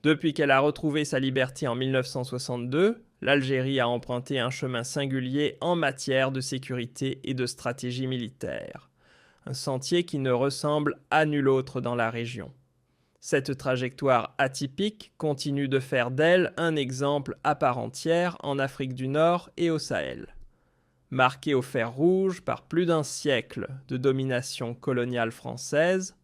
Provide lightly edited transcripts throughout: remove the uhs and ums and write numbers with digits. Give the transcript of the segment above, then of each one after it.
Depuis qu'elle a retrouvé sa liberté en 1962, l'Algérie a emprunté un chemin singulier en matière de sécurité et de stratégie militaire. Un sentier qui ne ressemble à nul autre dans la région. Cette trajectoire atypique continue de faire d'elle un exemple à part entière en Afrique du Nord et au Sahel. Marquée au fer rouge par plus d'un siècle de domination coloniale française,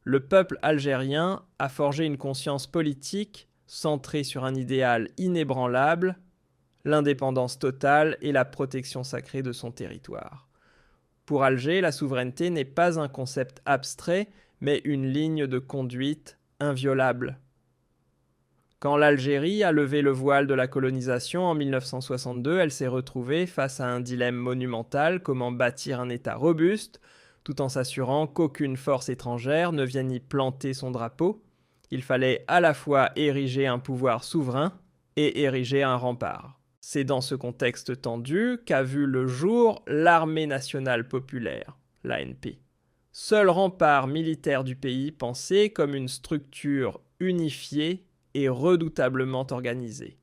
le peuple algérien a forgé une conscience politique centrée sur un idéal inébranlable, l'indépendance totale et la protection sacrée de son territoire. Pour Alger, la souveraineté n'est pas un concept abstrait, mais une ligne de conduite inviolable. Quand l'Algérie a levé le voile de la colonisation en 1962, elle s'est retrouvée face à un dilemme monumental: comment bâtir un État robuste, tout en s'assurant qu'aucune force étrangère ne vienne y planter son drapeau. Il fallait à la fois ériger un pouvoir souverain et ériger un rempart. C'est dans ce contexte tendu qu'a vu le jour l'Armée nationale populaire, l'ANP. Seul rempart militaire du pays pensé comme une structure unifiée et redoutablement organisée.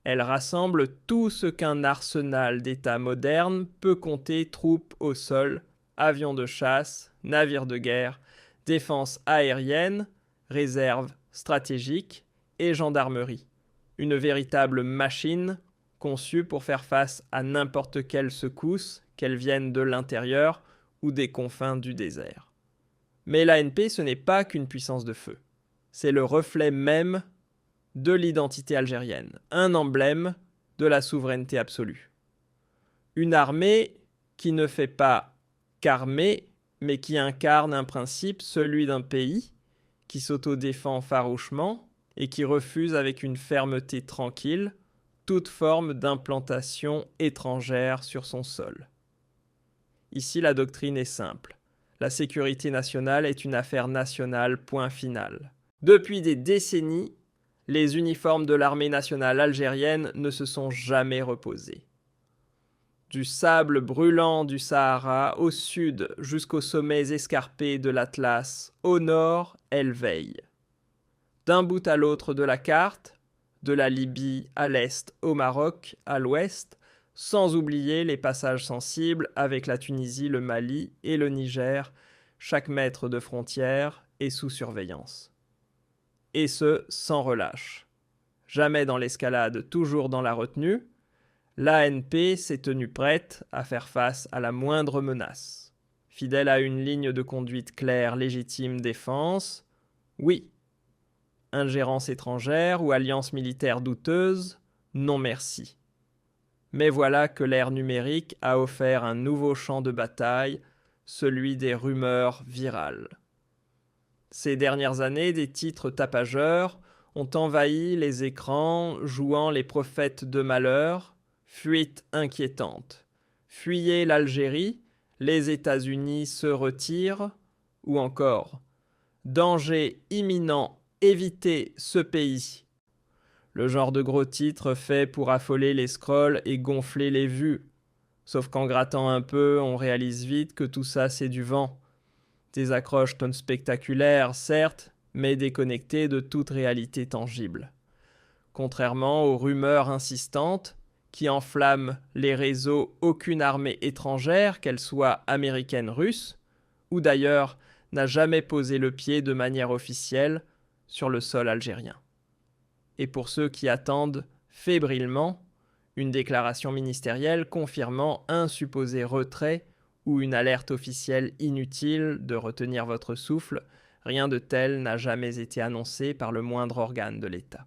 Elle rassemble tout ce qu'un arsenal d'État moderne peut compter: troupes au sol, avions de chasse, navires de guerre, défense aérienne, réserve stratégique et gendarmerie. Une véritable machine conçue pour faire face à n'importe quelle secousse, qu'elle vienne de l'intérieur ou des confins du désert. Mais l'ANP, ce n'est pas qu'une puissance de feu. C'est le reflet même de l'identité algérienne, un emblème de la souveraineté absolue. Une armée qui ne fait pas qu'armer, mais qui incarne un principe, celui d'un pays qui s'autodéfend farouchement et qui refuse avec une fermeté tranquille toute forme d'implantation étrangère sur son sol. Ici, la doctrine est simple. La sécurité nationale est une affaire nationale, point final. Depuis des décennies, les uniformes de l'armée nationale algérienne ne se sont jamais reposés. Du sable brûlant du Sahara au sud jusqu'aux sommets escarpés de l'Atlas, au nord, elle veille. D'un bout à l'autre de la carte, de la Libye à l'est au Maroc à l'ouest, sans oublier les passages sensibles avec la Tunisie, le Mali et le Niger, chaque mètre de frontière est sous surveillance. Et ce, sans relâche. Jamais dans l'escalade, toujours dans la retenue, l'ANP s'est tenue prête à faire face à la moindre menace. Fidèle à une ligne de conduite claire, légitime défense, oui. Ingérence étrangère ou alliance militaire douteuse, non merci. Mais voilà que l'ère numérique a offert un nouveau champ de bataille, celui des rumeurs virales. Ces dernières années, des titres tapageurs ont envahi les écrans, jouant les prophètes de malheur. Fuite inquiétante. Fuyez l'Algérie, les États-Unis se retirent, ou encore danger imminent, évitez ce pays. Le genre de gros titres fait pour affoler les scrolls et gonfler les vues. Sauf qu'en grattant un peu, on réalise vite que tout ça c'est du vent. Des accroches tonnes spectaculaires, certes, mais déconnectées de toute réalité tangible. Contrairement aux rumeurs insistantes qui enflamment les réseaux, aucune armée étrangère, qu'elle soit américaine, russe, ou d'ailleurs n'a jamais posé le pied de manière officielle sur le sol algérien. Et pour ceux qui attendent fébrilement une déclaration ministérielle confirmant un supposé retrait ou une alerte officielle inutile de retenir votre souffle, rien de tel n'a jamais été annoncé par le moindre organe de l'État.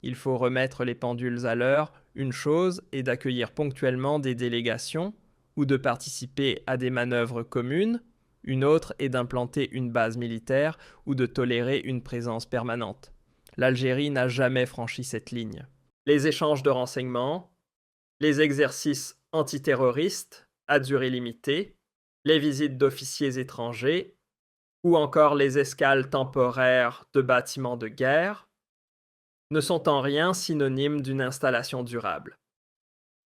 Il faut remettre les pendules à l'heure. Une chose est d'accueillir ponctuellement des délégations ou de participer à des manœuvres communes. Une autre est d'implanter une base militaire ou de tolérer une présence permanente. L'Algérie n'a jamais franchi cette ligne. Les échanges de renseignements, les exercices antiterroristes à durée limitée, les visites d'officiers étrangers ou encore les escales temporaires de bâtiments de guerre ne sont en rien synonymes d'une installation durable.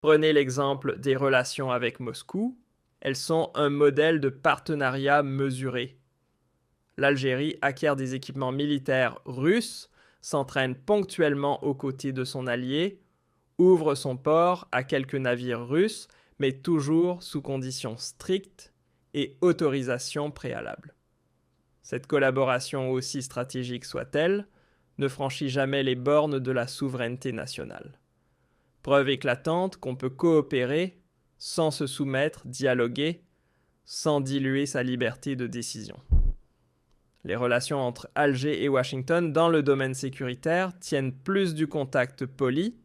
Prenez l'exemple des relations avec Moscou, elles sont un modèle de partenariat mesuré. l'Algérie acquiert des équipements militaires russes, s'entraîne ponctuellement aux côtés de son allié, ouvre son port à quelques navires russes, mais toujours sous conditions strictes et autorisation préalable. Cette collaboration, aussi stratégique soit-elle, ne franchit jamais les bornes de la souveraineté nationale. Preuve éclatante qu'on peut coopérer sans se soumettre, dialoguer, sans diluer sa liberté de décision. Les relations entre Alger et Washington dans le domaine sécuritaire tiennent plus du contact poli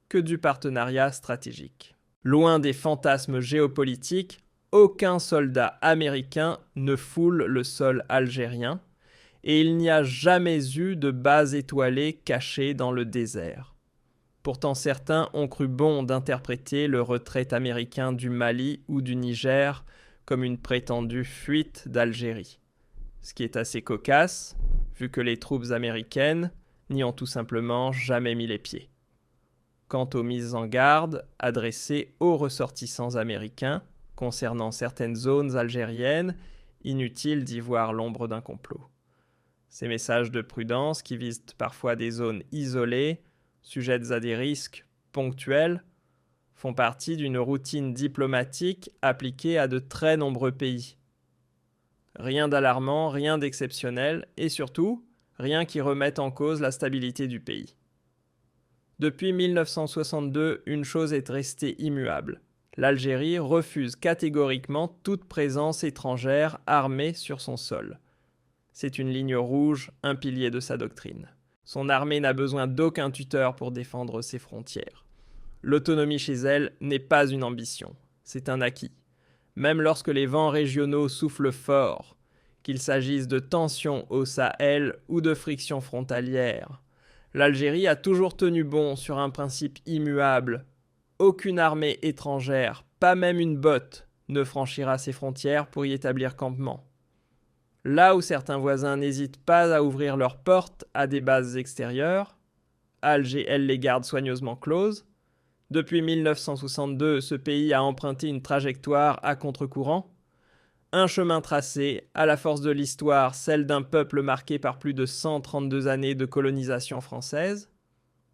que du partenariat stratégique. Loin des fantasmes géopolitiques, aucun soldat américain ne foule le sol algérien et il n'y a jamais eu de base étoilée cachée dans le désert. Pourtant certains ont cru bon d'interpréter le retrait américain du Mali ou du Niger comme une prétendue fuite d'Algérie. Ce qui est assez cocasse, vu que les troupes américaines n'y ont tout simplement jamais mis les pieds. Quant aux mises en garde adressées aux ressortissants américains concernant certaines zones algériennes, inutile d'y voir l'ombre d'un complot. Ces messages de prudence qui visent parfois des zones isolées, sujettes à des risques ponctuels, font partie d'une routine diplomatique appliquée à de très nombreux pays. Rien d'alarmant, rien d'exceptionnel, et surtout, rien qui remette en cause la stabilité du pays. Depuis 1962, une chose est restée immuable. L'Algérie refuse catégoriquement toute présence étrangère armée sur son sol. C'est une ligne rouge, un pilier de sa doctrine. Son armée n'a besoin d'aucun tuteur pour défendre ses frontières. L'autonomie chez elle n'est pas une ambition, c'est un acquis. Même lorsque les vents régionaux soufflent fort, qu'il s'agisse de tensions au Sahel ou de frictions frontalières, l'Algérie a toujours tenu bon sur un principe immuable. Aucune armée étrangère, pas même une botte, ne franchira ses frontières pour y établir campement. Là où certains voisins n'hésitent pas à ouvrir leurs portes à des bases extérieures, Alger, elle, les garde soigneusement closes. Depuis 1962, ce pays a emprunté une trajectoire à contre-courant, un chemin tracé, à la force de l'histoire, celle d'un peuple marqué par plus de 132 années de colonisation française,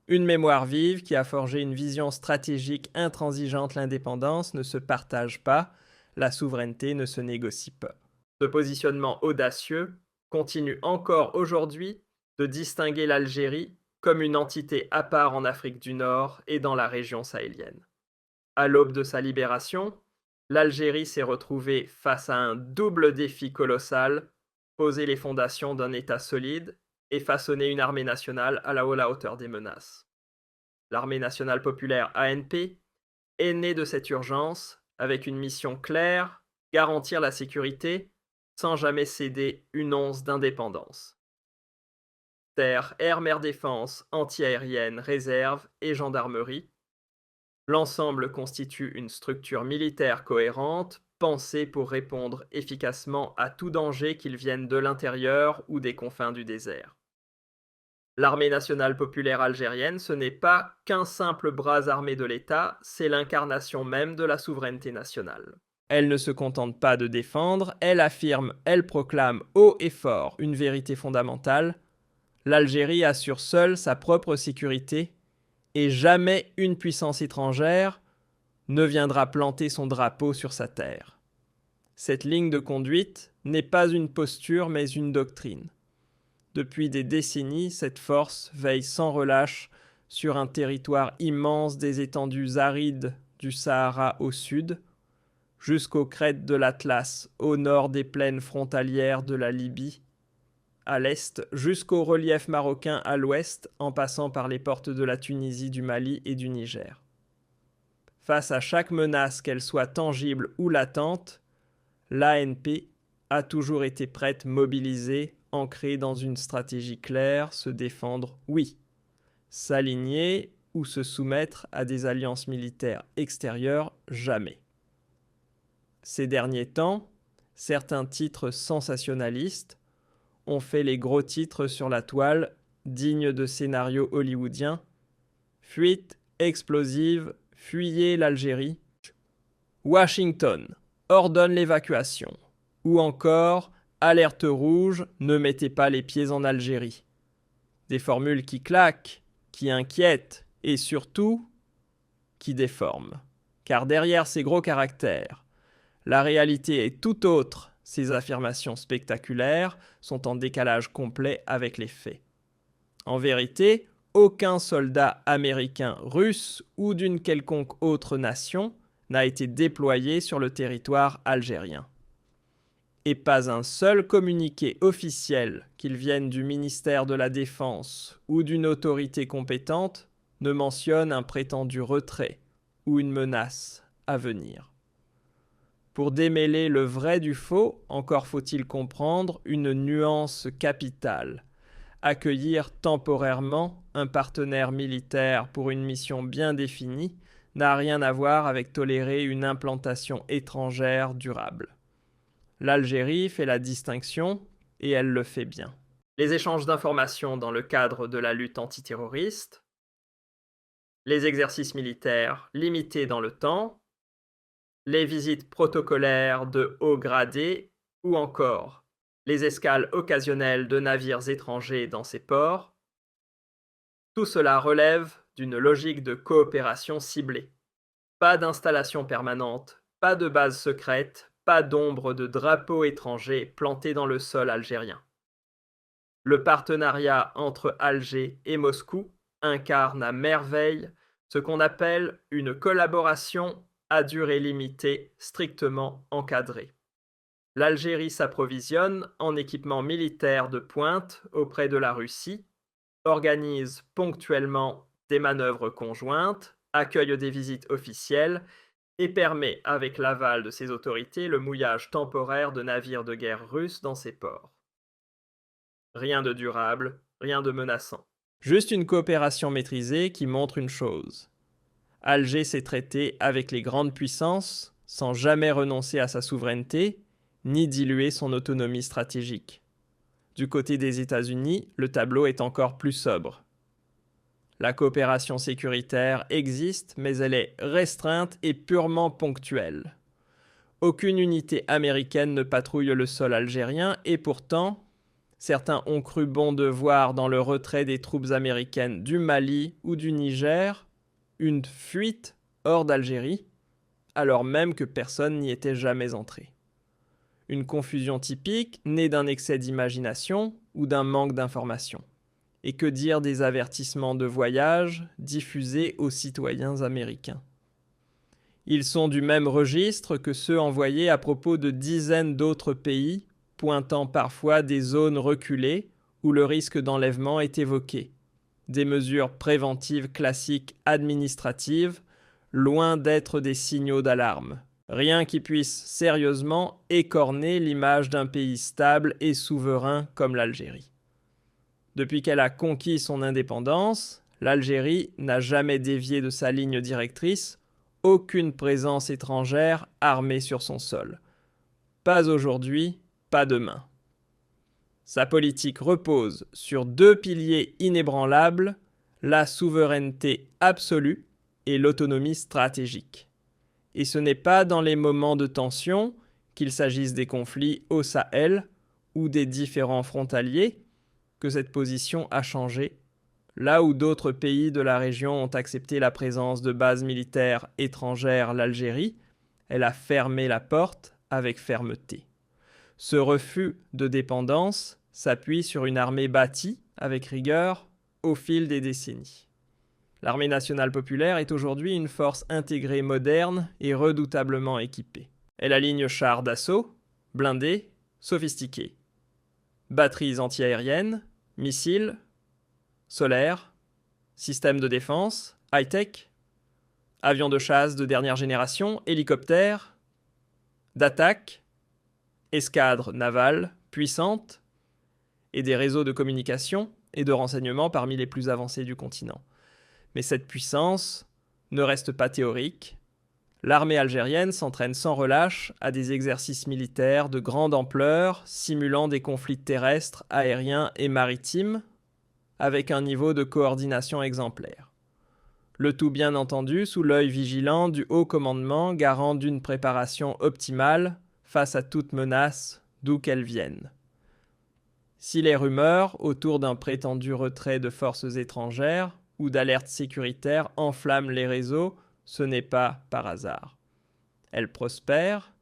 une mémoire vive qui a forgé une vision stratégique intransigeante. L'indépendance ne se partage pas, la souveraineté ne se négocie pas. Ce positionnement audacieux continue encore aujourd'hui de distinguer l'Algérie comme une entité à part en Afrique du Nord et dans la région sahélienne. À l'aube de sa libération, l'Algérie s'est retrouvée face à un double défi colossal, poser les fondations d'un État solide et façonner une armée nationale à la hauteur des menaces. L'armée nationale populaire ANP est née de cette urgence avec une mission claire, garantir la sécurité sans jamais céder une once d'indépendance. Terre, air, mer défense, anti-aérienne, réserve et gendarmerie. L'ensemble constitue une structure militaire cohérente, pensée pour répondre efficacement à tout danger qu'il vienne de l'intérieur ou des confins du désert. L'armée nationale populaire algérienne, ce n'est pas qu'un simple bras armé de l'État, c'est l'incarnation même de la souveraineté nationale. Elle ne se contente pas de défendre, elle affirme, elle proclame haut et fort une vérité fondamentale. L'Algérie assure seule sa propre sécurité et jamais une puissance étrangère ne viendra planter son drapeau sur sa terre. Cette ligne de conduite n'est pas une posture mais une doctrine. Depuis des décennies, cette force veille sans relâche sur un territoire immense des étendues arides du Sahara au sud, jusqu'aux crêtes de l'Atlas, au nord des plaines frontalières de la Libye, à l'est, jusqu'au relief marocain à l'ouest, en passant par les portes de la Tunisie, du Mali et du Niger. Face à chaque menace, qu'elle soit tangible ou latente, l'ANP a toujours été prête, mobilisée, ancrée dans une stratégie claire, se défendre, oui. S'aligner ou se soumettre à des alliances militaires extérieures, jamais. Ces derniers temps, certains titres sensationnalistes ont fait les gros titres sur la toile, dignes de scénarios hollywoodiens. Fuite explosive, fuyez l'Algérie. Washington ordonne l'évacuation. Ou encore, Alerte rouge, ne mettez pas les pieds en Algérie. Des formules qui claquent, qui inquiètent et surtout qui déforment. Car derrière ces gros caractères, la réalité est tout autre. Ces affirmations spectaculaires sont en décalage complet avec les faits. En vérité, aucun soldat américain, russe ou d'une quelconque autre nation n'a été déployé sur le territoire algérien. Et pas un seul communiqué officiel, qu'il vienne du ministère de la Défense ou d'une autorité compétente, ne mentionne un prétendu retrait ou une menace à venir. Pour démêler le vrai du faux, encore faut-il comprendre une nuance capitale. Accueillir temporairement un partenaire militaire pour une mission bien définie n'a rien à voir avec tolérer une implantation étrangère durable. L'Algérie fait la distinction et elle le fait bien. Les échanges d'informations dans le cadre de la lutte antiterroriste, les exercices militaires limités dans le temps, les visites protocolaires de haut gradé ou encore les escales occasionnelles de navires étrangers dans ces ports, tout cela relève d'une logique de coopération ciblée. Pas d'installation permanente, pas de base secrète, pas d'ombre de drapeaux étrangers plantés dans le sol algérien. Le partenariat entre Alger et Moscou incarne à merveille ce qu'on appelle une collaboration à durée limitée, strictement encadrée. L'Algérie s'approvisionne en équipement militaire de pointe auprès de la Russie, organise ponctuellement des manœuvres conjointes, accueille des visites officielles et permet, avec l'aval de ses autorités, le mouillage temporaire de navires de guerre russes dans ses ports. Rien de durable, rien de menaçant. Juste une coopération maîtrisée qui montre une chose. Alger s'est traité avec les grandes puissances sans jamais renoncer à sa souveraineté, ni diluer son autonomie stratégique. Du côté des États-Unis, le tableau est encore plus sobre. La coopération sécuritaire existe, mais elle est restreinte et purement ponctuelle. Aucune unité américaine ne patrouille le sol algérien et pourtant, certains ont cru bon de voir dans le retrait des troupes américaines du Mali ou du Niger une fuite hors d'Algérie, alors même que personne n'y était jamais entré. Une confusion typique née d'un excès d'imagination ou d'un manque d'information. Et que dire des avertissements de voyage diffusés aux citoyens américains? Ils sont du même registre que ceux envoyés à propos de dizaines d'autres pays, pointant parfois des zones reculées où le risque d'enlèvement est évoqué. Des mesures préventives classiques administratives, loin d'être des signaux d'alarme. Rien qui puisse sérieusement écorner l'image d'un pays stable et souverain comme l'Algérie. Depuis qu'elle a conquis son indépendance, l'Algérie n'a jamais dévié de sa ligne directrice, aucune présence étrangère armée sur son sol. Pas aujourd'hui, pas demain. Sa politique repose sur deux piliers inébranlables, la souveraineté absolue et l'autonomie stratégique. Et ce n'est pas dans les moments de tension, qu'il s'agisse des conflits au Sahel ou des différents frontaliers, que cette position a changé, là où d'autres pays de la région ont accepté la présence de bases militaires étrangères, l'Algérie, elle a fermé la porte avec fermeté. Ce refus de dépendance s'appuie sur une armée bâtie, avec rigueur, au fil des décennies. L'armée nationale populaire est aujourd'hui une force intégrée moderne et redoutablement équipée. Elle aligne chars d'assaut, blindés, sophistiqués. Batteries antiaériennes, missiles, solaires, systèmes de défense, high-tech, avions de chasse de dernière génération, hélicoptères, d'attaque, escadres navales puissantes et des réseaux de communication et de renseignement parmi les plus avancés du continent. Mais cette puissance ne reste pas théorique. L'armée algérienne s'entraîne sans relâche à des exercices militaires de grande ampleur, simulant des conflits terrestres, aériens et maritimes, avec un niveau de coordination exemplaire. Le tout bien entendu sous l'œil vigilant du haut commandement, garant d'une préparation optimale face à toute menace, d'où qu'elles viennent. Si les rumeurs autour d'un prétendu retrait de forces étrangères ou d'alertes sécuritaires enflamment les réseaux, ce n'est pas par hasard. Elles prospèrent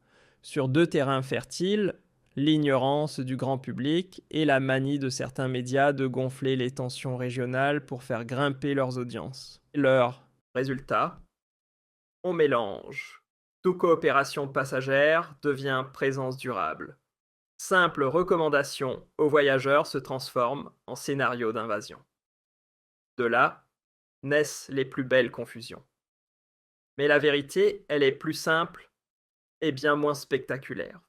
sur deux terrains fertiles, l'ignorance du grand public et la manie de certains médias de gonfler les tensions régionales pour faire grimper leurs audiences. Leur résultat, on mélange. Toute coopération passagère devient présence durable. Simple recommandation aux voyageurs se transforme en scénario d'invasion. De là naissent les plus belles confusions. Mais la vérité, elle est plus simple et bien moins spectaculaire.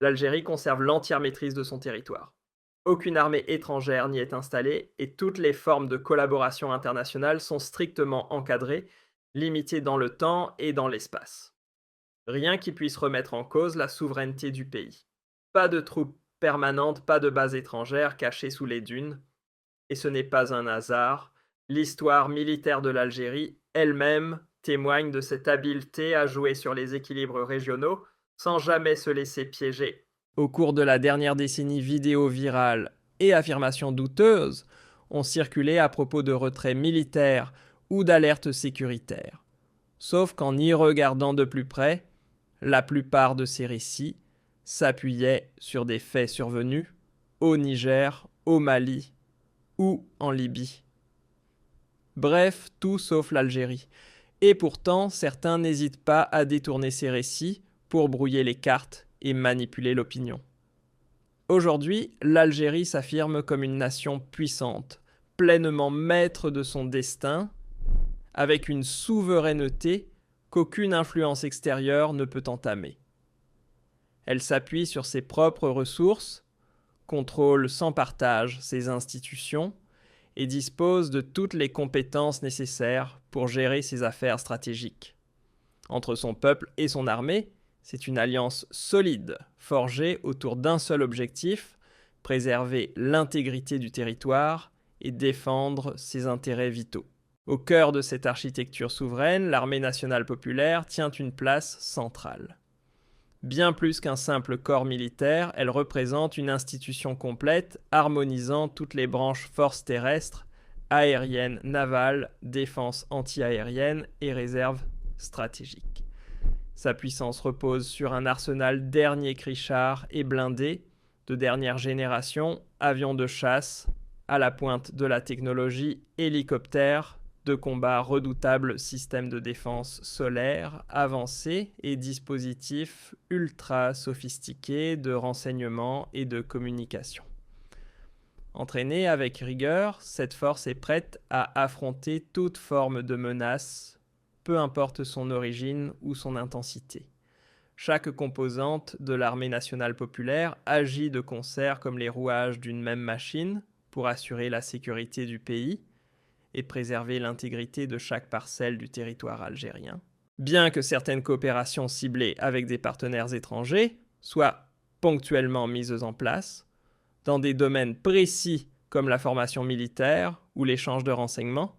L'Algérie conserve l'entière maîtrise de son territoire. Aucune armée étrangère n'y est installée et toutes les formes de collaboration internationale sont strictement encadrées, limitées dans le temps et dans l'espace. Rien qui puisse remettre en cause la souveraineté du pays. Pas de troupes permanentes, pas de bases étrangères cachées sous les dunes. Et ce n'est pas un hasard, l'histoire militaire de l'Algérie elle-même témoigne de cette habileté à jouer sur les équilibres régionaux sans jamais se laisser piéger. Au cours de la dernière décennie, vidéos virales et affirmations douteuses ont circulé à propos de retraits militaires ou d'alertes sécuritaires. Sauf qu'en y regardant de plus près, la plupart de ces récits s'appuyaient sur des faits survenus au Niger, au Mali ou en Libye. Bref, tout sauf l'Algérie. Et pourtant, certains n'hésitent pas à détourner ces récits pour brouiller les cartes et manipuler l'opinion. Aujourd'hui, l'Algérie s'affirme comme une nation puissante, pleinement maître de son destin, avec une souveraineté qu'aucune influence extérieure ne peut entamer. Elle s'appuie sur ses propres ressources, contrôle sans partage ses institutions et dispose de toutes les compétences nécessaires pour gérer ses affaires stratégiques. Entre son peuple et son armée, c'est une alliance solide, forgée autour d'un seul objectif, préserver l'intégrité du territoire et défendre ses intérêts vitaux. Au cœur de cette architecture souveraine, l'armée nationale populaire tient une place centrale. Bien plus qu'un simple corps militaire, elle représente une institution complète, harmonisant toutes les branches forces terrestres, aériennes, navales, défense anti-aérienne et réserve stratégique. Sa puissance repose sur un arsenal dernier cri char et blindé, de dernière génération, avions de chasse, à la pointe de la technologie, hélicoptères, de combat redoutables systèmes de défense solaire avancés et dispositifs ultra sophistiqués de renseignement et de communication. Entraînée avec rigueur, cette force est prête à affronter toute forme de menace, peu importe son origine ou son intensité. Chaque composante de l'armée nationale populaire agit de concert comme les rouages d'une même machine pour assurer la sécurité du pays et préserver l'intégrité de chaque parcelle du territoire algérien. Bien que certaines coopérations ciblées avec des partenaires étrangers soient ponctuellement mises en place, dans des domaines précis comme la formation militaire ou l'échange de renseignements,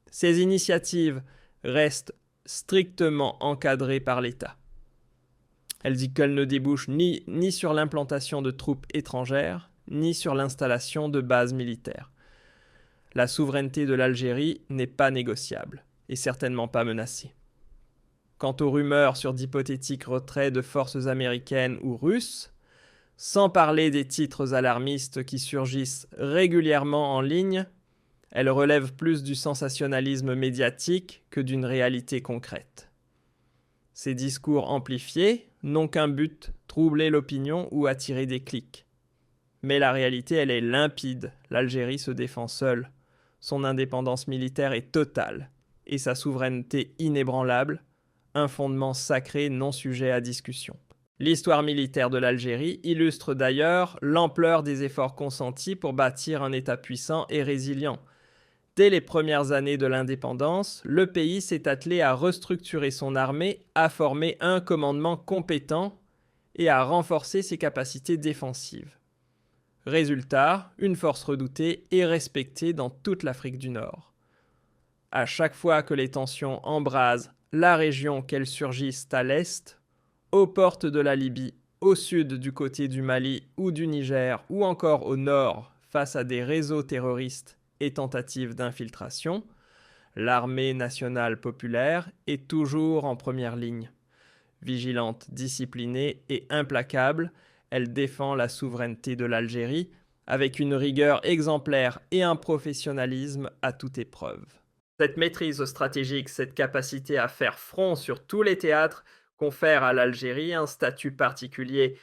ces initiatives restent strictement encadrées par l'État. Elle dit qu'elle ne débouche ni sur l'implantation de troupes étrangères, ni sur l'installation de bases militaires. La souveraineté de l'Algérie n'est pas négociable, et certainement pas menacée. Quant aux rumeurs sur d'hypothétiques retraits de forces américaines ou russes, sans parler des titres alarmistes qui surgissent régulièrement en ligne, elles relèvent plus du sensationnalisme médiatique que d'une réalité concrète. Ces discours amplifiés n'ont qu'un but, troubler l'opinion ou attirer des clics. Mais la réalité, elle est limpide. L'Algérie se défend seule. Son indépendance militaire est totale et sa souveraineté inébranlable, un fondement sacré non sujet à discussion. L'histoire militaire de l'Algérie illustre d'ailleurs l'ampleur des efforts consentis pour bâtir un État puissant et résilient. Dès les premières années de l'indépendance, le pays s'est attelé à restructurer son armée, à former un commandement compétent et à renforcer ses capacités défensives. Résultat, une force redoutée et respectée dans toute l'Afrique du Nord. À chaque fois que les tensions embrasent la région qu'elles surgissent à l'est, aux portes de la Libye au sud du côté du Mali ou du Niger, ou encore au nord face à des réseaux terroristes et tentatives d'infiltration, l'armée nationale populaire est toujours en première ligne. Vigilante, disciplinée et implacable, elle défend la souveraineté de l'Algérie avec une rigueur exemplaire et un professionnalisme à toute épreuve. Cette maîtrise stratégique, cette capacité à faire front sur tous les théâtres confère à l'Algérie un statut particulier,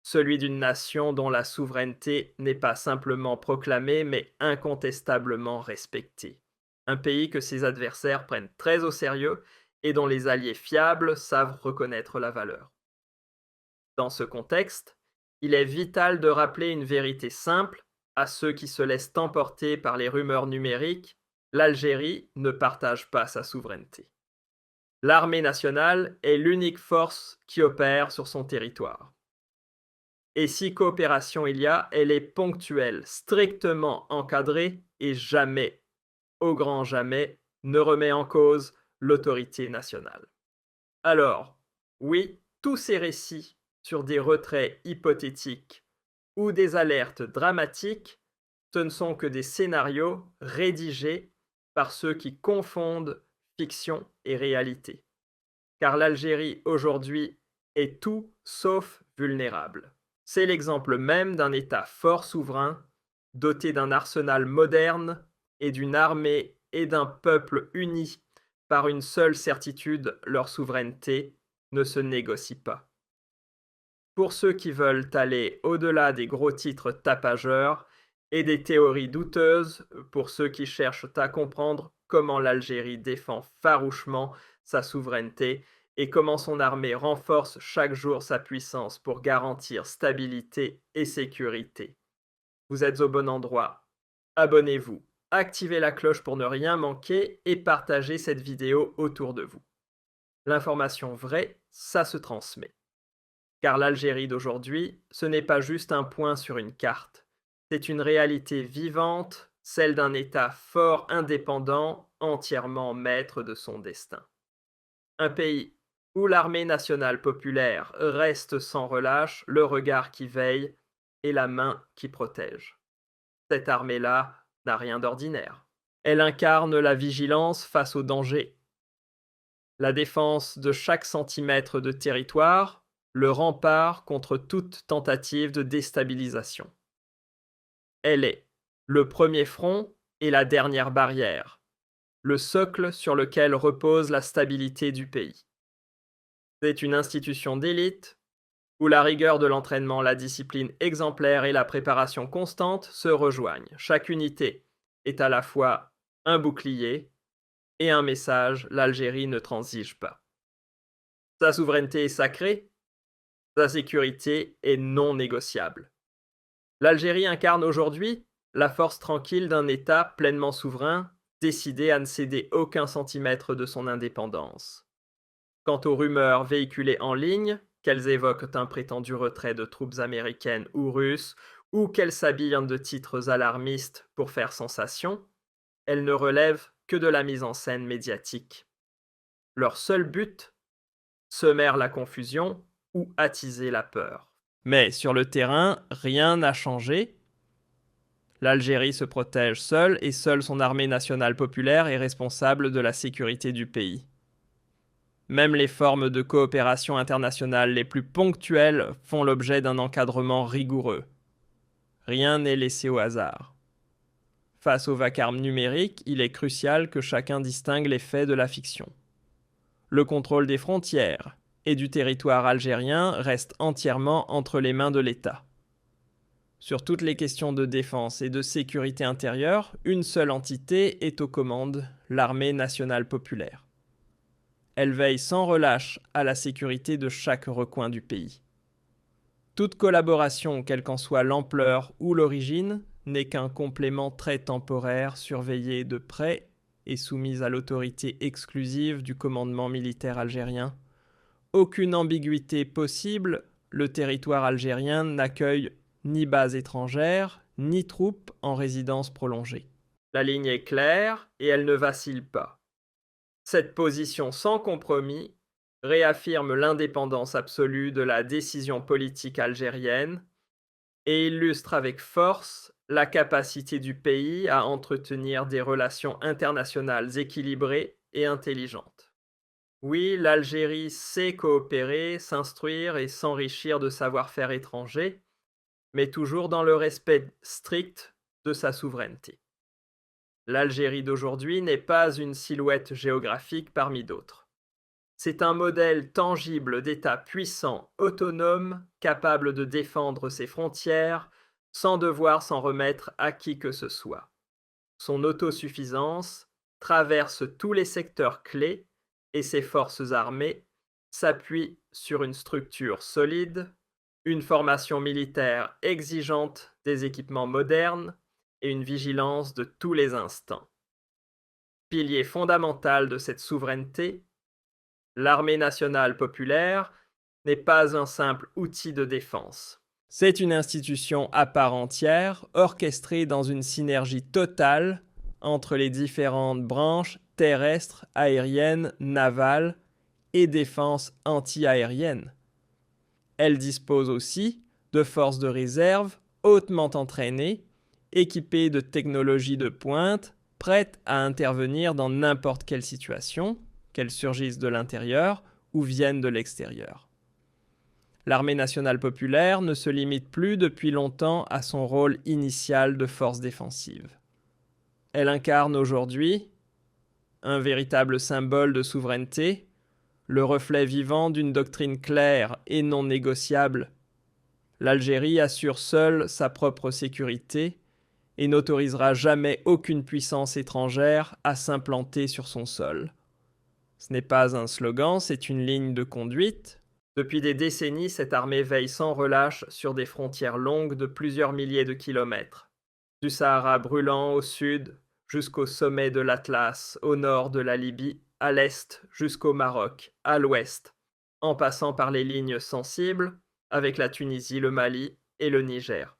celui d'une nation dont la souveraineté n'est pas simplement proclamée mais incontestablement respectée. Un pays que ses adversaires prennent très au sérieux et dont les alliés fiables savent reconnaître la valeur. Dans ce contexte, il est vital de rappeler une vérité simple à ceux qui se laissent emporter par les rumeurs numériques: l'Algérie ne partage pas sa souveraineté. L'armée nationale est l'unique force qui opère sur son territoire. Et si coopération il y a, elle est ponctuelle, strictement encadrée et jamais, au grand jamais, ne remet en cause l'autorité nationale. Alors, oui, tous ces récits sur des retraits hypothétiques ou des alertes dramatiques, ce ne sont que des scénarios rédigés par ceux qui confondent fiction et réalité. Car l'Algérie aujourd'hui est tout sauf vulnérable. C'est l'exemple même d'un État fort souverain, doté d'un arsenal moderne et d'une armée et d'un peuple unis par une seule certitude: leur souveraineté ne se négocie pas. Pour ceux qui veulent aller au-delà des gros titres tapageurs et des théories douteuses, pour ceux qui cherchent à comprendre comment l'Algérie défend farouchement sa souveraineté et comment son armée renforce chaque jour sa puissance pour garantir stabilité et sécurité, vous êtes au bon endroit. Abonnez-vous, activez la cloche pour ne rien manquer et partagez cette vidéo autour de vous. L'information vraie, ça se transmet. Car l'Algérie d'aujourd'hui, ce n'est pas juste un point sur une carte. C'est une réalité vivante, celle d'un État fort, indépendant, entièrement maître de son destin. Un pays où l'armée nationale populaire reste sans relâche le regard qui veille et la main qui protège. Cette armée-là n'a rien d'ordinaire. Elle incarne la vigilance face au danger, la défense de chaque centimètre de territoire, le rempart contre toute tentative de déstabilisation. Elle est le premier front et la dernière barrière, le socle sur lequel repose la stabilité du pays. C'est une institution d'élite où la rigueur de l'entraînement, la discipline exemplaire et la préparation constante se rejoignent. Chaque unité est à la fois un bouclier et un message: l'Algérie ne transige pas. Sa souveraineté est sacrée, sa sécurité est non négociable. L'Algérie incarne aujourd'hui la force tranquille d'un État pleinement souverain, décidé à ne céder aucun centimètre de son indépendance. Quant aux rumeurs véhiculées en ligne, qu'elles évoquent un prétendu retrait de troupes américaines ou russes, ou qu'elles s'habillent de titres alarmistes pour faire sensation, elles ne relèvent que de la mise en scène médiatique. Leur seul but: semer la confusion ou attiser la peur. Mais sur le terrain, rien n'a changé. L'Algérie se protège seule et seule son armée nationale populaire est responsable de la sécurité du pays. Même les formes de coopération internationale les plus ponctuelles font l'objet d'un encadrement rigoureux. Rien n'est laissé au hasard. Face au vacarme numérique, il est crucial que chacun distingue les faits de la fiction. Le contrôle des frontières et du territoire algérien reste entièrement entre les mains de l'État. Sur toutes les questions de défense et de sécurité intérieure, une seule entité est aux commandes: l'armée nationale populaire. Elle veille sans relâche à la sécurité de chaque recoin du pays. Toute collaboration, quelle qu'en soit l'ampleur ou l'origine, n'est qu'un complément très temporaire, surveillé de près et soumis à l'autorité exclusive du commandement militaire algérien. Aucune ambiguïté possible, le territoire algérien n'accueille ni base étrangère, ni troupes en résidence prolongée. La ligne est claire et elle ne vacille pas. Cette position sans compromis réaffirme l'indépendance absolue de la décision politique algérienne et illustre avec force la capacité du pays à entretenir des relations internationales équilibrées et intelligentes. Oui, l'Algérie sait coopérer, s'instruire et s'enrichir de savoir-faire étrangers, mais toujours dans le respect strict de sa souveraineté. L'Algérie d'aujourd'hui n'est pas une silhouette géographique parmi d'autres. C'est un modèle tangible d'État puissant, autonome, capable de défendre ses frontières sans devoir s'en remettre à qui que ce soit. Son autosuffisance traverse tous les secteurs clés et ses forces armées s'appuient sur une structure solide, une formation militaire exigeante, des équipements modernes et une vigilance de tous les instants. Pilier fondamental de cette souveraineté, l'armée nationale populaire n'est pas un simple outil de défense. C'est une institution à part entière, orchestrée dans une synergie totale entre les différentes branches terrestres, aériennes, navales et défense anti-aérienne. Elle dispose aussi de forces de réserve hautement entraînées, équipées de technologies de pointe, prêtes à intervenir dans n'importe quelle situation, qu'elles surgissent de l'intérieur ou viennent de l'extérieur. L'armée nationale populaire ne se limite plus depuis longtemps à son rôle initial de force défensive. Elle incarne aujourd'hui un véritable symbole de souveraineté, le reflet vivant d'une doctrine claire et non négociable. L'Algérie assure seule sa propre sécurité et n'autorisera jamais aucune puissance étrangère à s'implanter sur son sol. Ce n'est pas un slogan, c'est une ligne de conduite. Depuis des décennies, cette armée veille sans relâche sur des frontières longues de plusieurs milliers de kilomètres. Du Sahara brûlant au sud jusqu'au sommet de l'Atlas, au nord de la Libye, à l'est jusqu'au Maroc, à l'ouest, en passant par les lignes sensibles avec la Tunisie, le Mali et le Niger.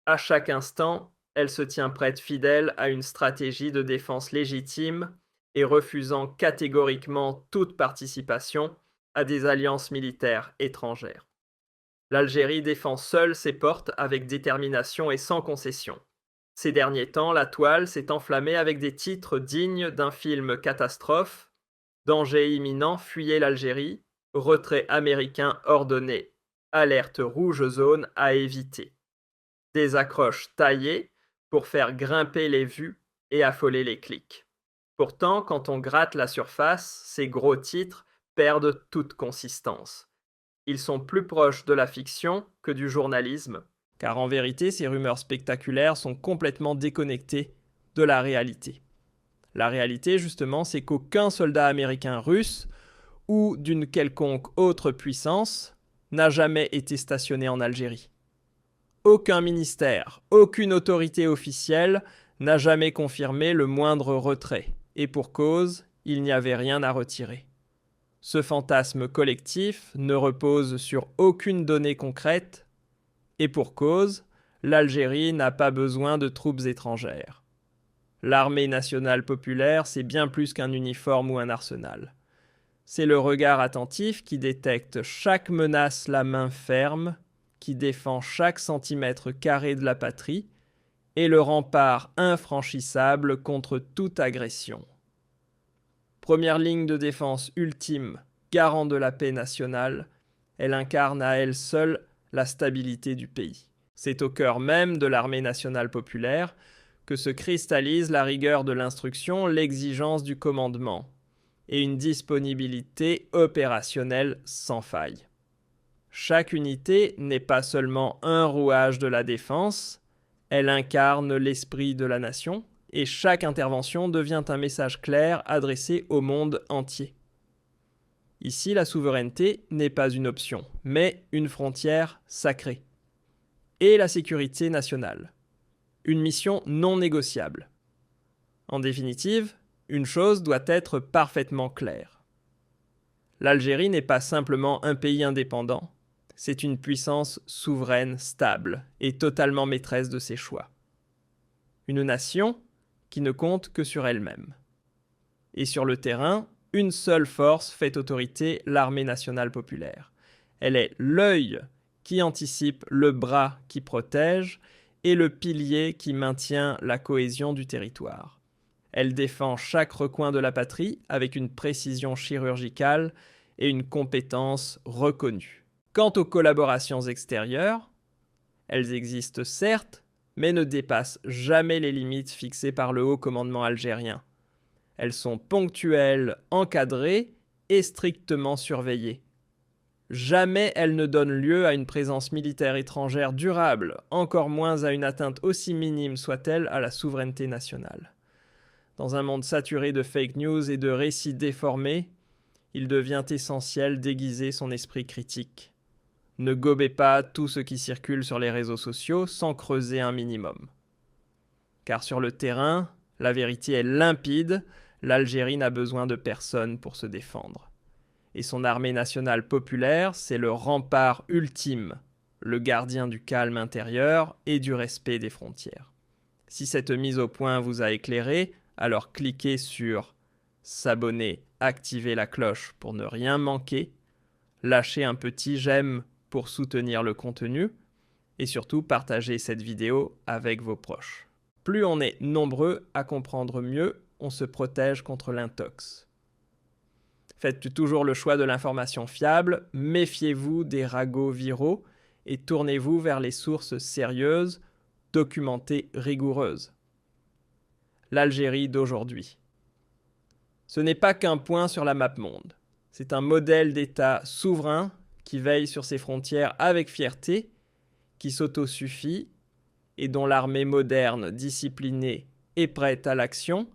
À chaque instant, elle se tient prête fidèle à une stratégie de défense légitime et refusant catégoriquement toute participation à des alliances militaires étrangères. L'Algérie défend seule ses portes avec détermination et sans concession. Ces derniers temps, la toile s'est enflammée avec des titres dignes d'un film catastrophe. Danger imminent, fuyez l'Algérie, retrait américain ordonné, alerte rouge-jaune à éviter. Des accroches taillées pour faire grimper les vues et affoler les clics. Pourtant, quand on gratte la surface, ces gros titres perdent toute consistance. Ils sont plus proches de la fiction que du journalisme, car en vérité, ces rumeurs spectaculaires sont complètement déconnectées de la réalité. La réalité, justement, c'est qu'aucun soldat américain, russe ou d'une quelconque autre puissance n'a jamais été stationné en Algérie. Aucun ministère, aucune autorité officielle n'a jamais confirmé le moindre retrait, et pour cause, il n'y avait rien à retirer. Ce fantasme collectif ne repose sur aucune donnée concrète, et pour cause, l'Algérie n'a pas besoin de troupes étrangères. L'armée nationale populaire, c'est bien plus qu'un uniforme ou un arsenal. C'est le regard attentif qui détecte chaque menace la main ferme, qui défend chaque centimètre carré de la patrie, et le rempart infranchissable contre toute agression. Première ligne de défense ultime, garant de la paix nationale, elle incarne à elle seule la stabilité du pays. C'est au cœur même de l'armée nationale populaire que se cristallise la rigueur de l'instruction, l'exigence du commandement et une disponibilité opérationnelle sans faille. Chaque unité n'est pas seulement un rouage de la défense, elle incarne l'esprit de la nation et chaque intervention devient un message clair adressé au monde entier. Ici, la souveraineté n'est pas une option, mais une frontière sacrée. Et la sécurité nationale, une mission non négociable. En définitive, une chose doit être parfaitement claire. L'Algérie n'est pas simplement un pays indépendant, c'est une puissance souveraine, stable et totalement maîtresse de ses choix. Une nation qui ne compte que sur elle-même. Et sur le terrain, une seule force fait autorité, l'armée nationale populaire. Elle est l'œil qui anticipe, le bras qui protège et le pilier qui maintient la cohésion du territoire. Elle défend chaque recoin de la patrie avec une précision chirurgicale et une compétence reconnue. Quant aux collaborations extérieures, elles existent certes, mais ne dépassent jamais les limites fixées par le haut commandement algérien. Elles sont ponctuelles, encadrées et strictement surveillées. Jamais elles ne donnent lieu à une présence militaire étrangère durable, encore moins à une atteinte aussi minime soit-elle à la souveraineté nationale. Dans un monde saturé de fake news et de récits déformés, il devient essentiel d'aiguiser son esprit critique. Ne gobez pas tout ce qui circule sur les réseaux sociaux sans creuser un minimum. Car sur le terrain, la vérité est limpide, l'Algérie n'a besoin de personne pour se défendre. Et son armée nationale populaire, c'est le rempart ultime, le gardien du calme intérieur et du respect des frontières. Si cette mise au point vous a éclairé, alors cliquez sur s'abonner, activez la cloche pour ne rien manquer, lâchez un petit j'aime pour soutenir le contenu et surtout partagez cette vidéo avec vos proches. Plus on est nombreux à comprendre mieux, on se protège contre l'intox. Faites toujours le choix de l'information fiable, méfiez-vous des ragots viraux et tournez-vous vers les sources sérieuses, documentées, rigoureuses. L'Algérie d'aujourd'hui. Ce n'est pas qu'un point sur la map monde. C'est un modèle d'État souverain qui veille sur ses frontières avec fierté, qui s'autosuffit et dont l'armée moderne, disciplinée et prête à l'action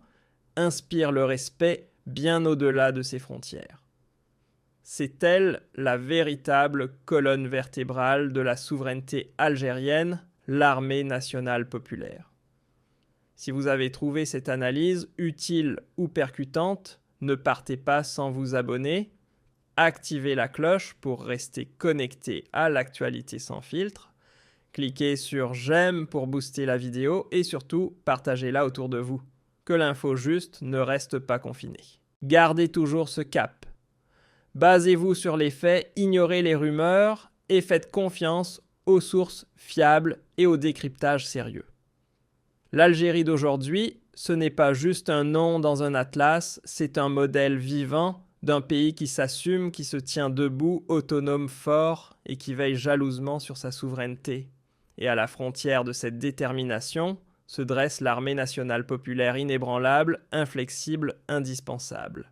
inspire le respect bien au-delà de ses frontières. C'est elle la véritable colonne vertébrale de la souveraineté algérienne, l'armée nationale populaire. Si vous avez trouvé cette analyse utile ou percutante, ne partez pas sans vous abonner, activez la cloche pour rester connecté à l'actualité sans filtre, cliquez sur j'aime pour booster la vidéo et surtout partagez-la autour de vous. Que l'info juste ne reste pas confinée. Gardez toujours ce cap. Basez-vous sur les faits, ignorez les rumeurs et faites confiance aux sources fiables et au décryptage sérieux. L'Algérie d'aujourd'hui, ce n'est pas juste un nom dans un atlas, c'est un modèle vivant d'un pays qui s'assume, qui se tient debout, autonome, fort et qui veille jalousement sur sa souveraineté. Et à la frontière de cette détermination, se dresse l'armée nationale populaire inébranlable, inflexible, indispensable.